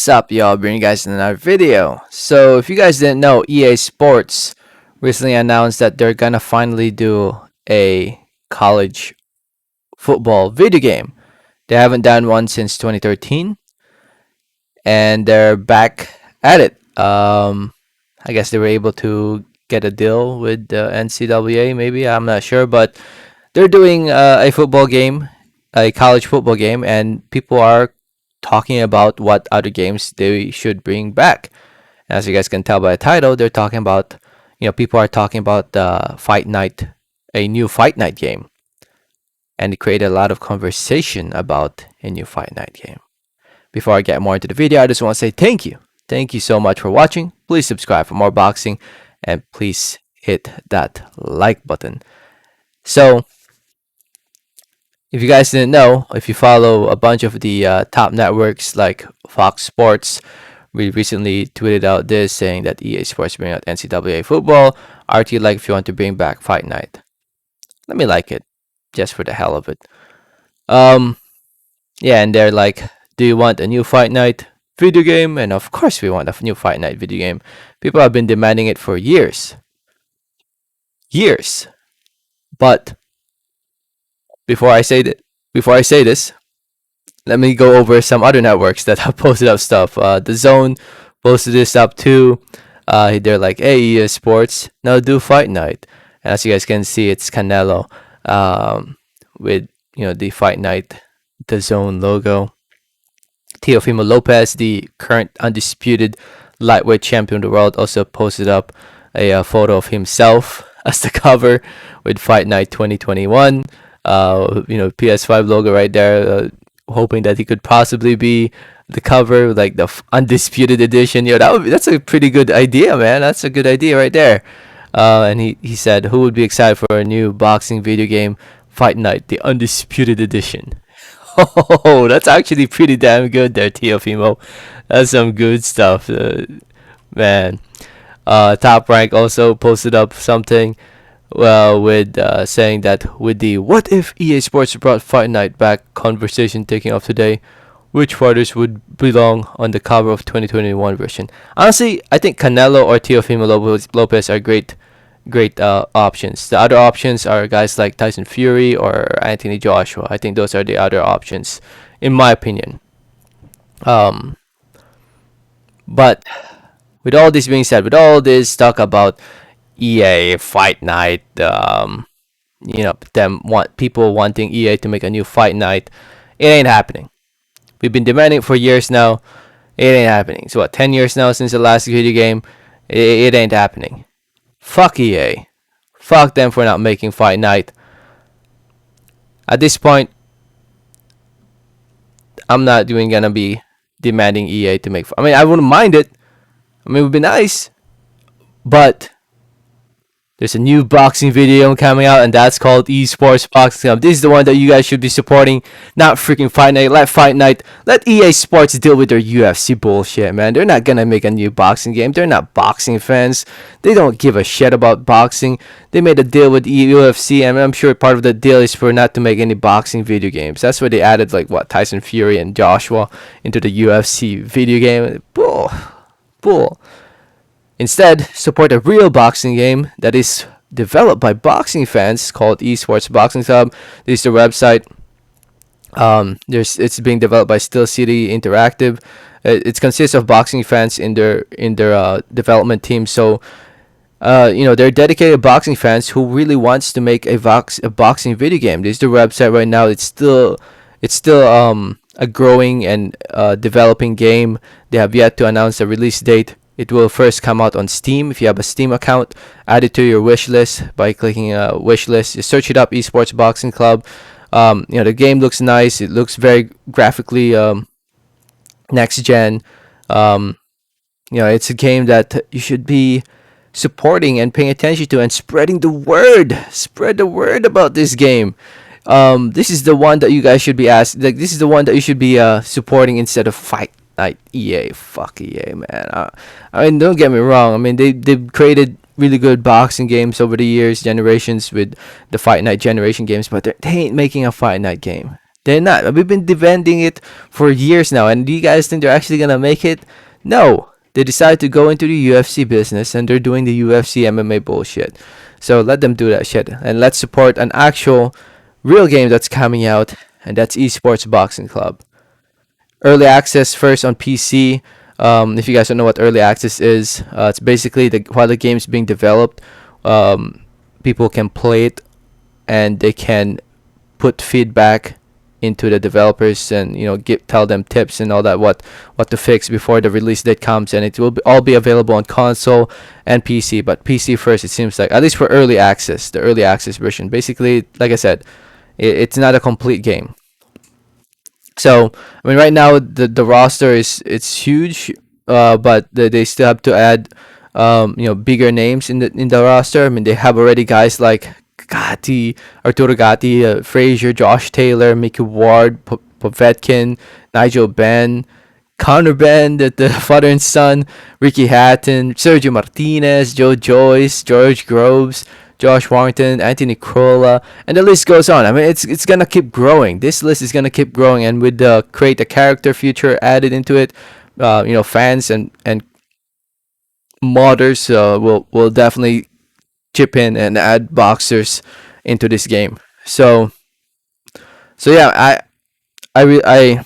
What's up, y'all? Bringing you guys another video. So, if you guys didn't know, EA Sports recently announced that they're gonna finally do a college football video game. They haven't done one since 2013, and they're back at it. I guess they were able to get a deal with the NCAA, maybe I'm not sure, but they're doing a football game, a college football game, and people are talking about what other games they should bring back. As you guys can tell by the title, they're talking about, people are talking about the Fight Night, a new Fight Night game, and it created a lot of conversation about a new Fight Night game. Before I get more into the video, I just want to say thank you. Thank you so much for watching. Please subscribe for more boxing, and please hit that like button. So, if you guys didn't know, if you follow a bunch of the top networks like Fox Sports, we recently tweeted out this saying that EA Sports bring out NCAA football. RT like if you want to bring back Fight Night. Let me like it, just for the hell of it. Yeah, and they're like, do you want a new Fight Night video game? And of course we want a new Fight Night video game. People have been demanding it for years. Years. But before I say this, let me go over some other networks that have posted up stuff. The Zone posted this up too. They're like, "Hey, EA Sports, now do Fight Night." And as you guys can see, it's Canelo, with the Fight Night, the Zone logo. Teofimo Lopez, the current undisputed lightweight champion of the world, also posted up a photo of himself as the cover with Fight Night 2021. PS5 logo right there, hoping that he could possibly be the cover, like the undisputed edition. That's a pretty good idea, man. That's a good idea right there. And he said, who would be excited for a new boxing video game, Fight Night, the undisputed edition? Oh, that's actually pretty damn good there, Teofimo. That's some good stuff, man. Top Rank also posted up something, with saying that with the "What if EA Sports brought Fight Night back" conversation taking off today, which fighters would belong on the cover of 2021 version? Honestly, I think Canelo or Teofimo Lopez are great options. The other options are guys like Tyson Fury or Anthony Joshua. I think those are the other options, in my opinion. But with all this being said, with all this talk about EA Fight Night, people wanting EA to make a new Fight Night, it ain't happening. We've been demanding it for years now. It ain't happening. So 10 years now since the last video game. It ain't happening. Fuck EA. Fuck them for not making Fight Night. At this point, I'm not gonna be demanding EA to make. I wouldn't mind it. It would be nice, but there's a new boxing video coming out, and that's called Esports Boxing Club. This is the one that you guys should be supporting, not freaking Fight Night. Let EA Sports deal with their UFC bullshit, man. They're not gonna make a new boxing game. They're not boxing fans. They don't give a shit about boxing. They made a deal with UFC, and I'm sure part of the deal is for not to make any boxing video games. That's why they added Tyson Fury and Joshua into the UFC video game. Bull. Instead, support a real boxing game that is developed by boxing fans called Esports Boxing Club. This is the website. It's being developed by Steel City Interactive. It consists of boxing fans in their development team. So, they're dedicated boxing fans who really wants to make a boxing video game. This is the website right now. It's still a growing and developing game. They have yet to announce a release date. It will first come out on Steam. If you have a Steam account, add it to your wish list by clicking wish list. You search it up, Esports Boxing Club. The game looks nice. It looks very graphically next gen. It's a game that you should be supporting and paying attention to and spreading the word. Spread the word about this game. This is the one that you guys should be this is the one that you should be supporting instead of Fight Night. EA, fuck EA, man. Don't get me wrong. They've created really good boxing games over the years, generations, with the Fight Night generation games, but they ain't making a Fight Night game. They're not. We've been defending it for years now, and do you guys think they're actually gonna make it? No. They decided to go into the UFC business, and they're doing the UFC MMA bullshit. So let them do that shit, and let's support an actual, real game that's coming out, and that's Esports Boxing Club. Early access first on PC. If you guys don't know what early access is, it's basically while the game's being developed, people can play it, and they can put feedback into the developers, and tell them tips and all that, what to fix before the release date comes, and it will all be available on console and PC, but PC first, it seems like, at least for early access, the early access version. Basically, like I said, it's not a complete game. So I mean, right now the roster is, it's huge, but they still have to add bigger names in the roster. I mean, they have already guys like Gatti, Arturo Gatti, Frazier, Josh Taylor, Mickey Ward, Povetkin, Nigel Benn, Connor Benn, the father and son, Ricky Hatton, Sergio Martinez, Joe Joyce, George Groves, Josh Warrington, Anthony Crolla, and the list goes on. I mean, it's gonna keep growing. This list is gonna keep growing, and with the create a character feature added into it, fans and modders will definitely chip in and add boxers into this game. So yeah, I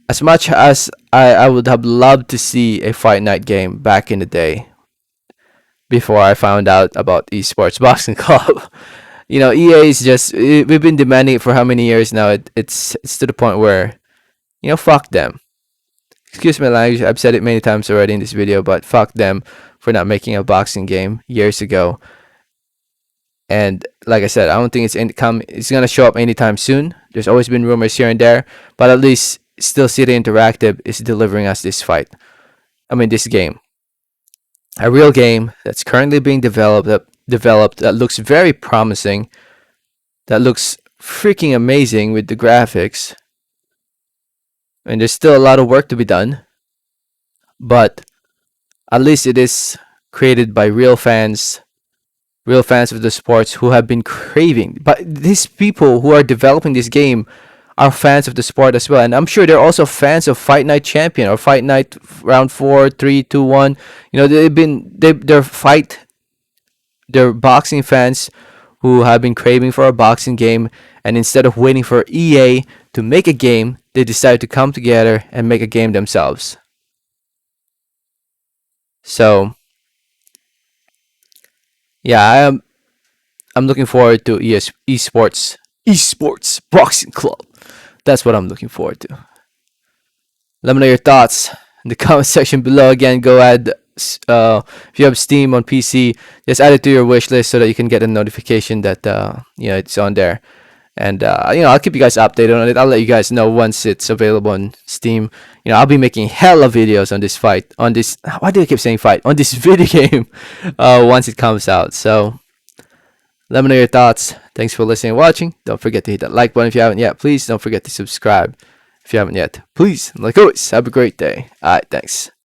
as much as I would have loved to see a Fight Night game back in the day, before I found out about Esports Boxing Club. EA is just, we've been demanding it for how many years now? It's to the point where, fuck them. Excuse my language. I've said it many times already in this video, but fuck them for not making a boxing game years ago. And like I said, I don't think it's gonna show up anytime soon. There's always been rumors here and there, but at least Steel City Interactive is delivering us this this game. A real game that's currently being developed that looks very promising, that looks freaking amazing with the graphics. And there's still a lot of work to be done, but at least it is created by real fans of the sports who have been craving. But these people who are developing this game are fans of the sport as well, and I'm sure they're also fans of Fight Night Champion or Fight Night Round 4, 3, 2, 1. They're boxing fans who have been craving for a boxing game, and instead of waiting for EA to make a game, they decided to come together and make a game themselves. So yeah, I'm looking forward to Esports Boxing Club. That's what I'm looking forward to. Let me know your thoughts in the comment section below. Again, go add, if you have Steam on PC, just add it to your wish list so that you can get a notification that it's on there. And I'll keep you guys updated on it. I'll let you guys know once it's available on Steam. I'll be making hella videos on this why do I keep saying fight? On this video game, once it comes out. So let me know your thoughts. Thanks for listening and watching. Don't forget to hit that like button if you haven't yet. Please don't forget to subscribe if you haven't yet. Please, like always, have a great day. Alright, thanks.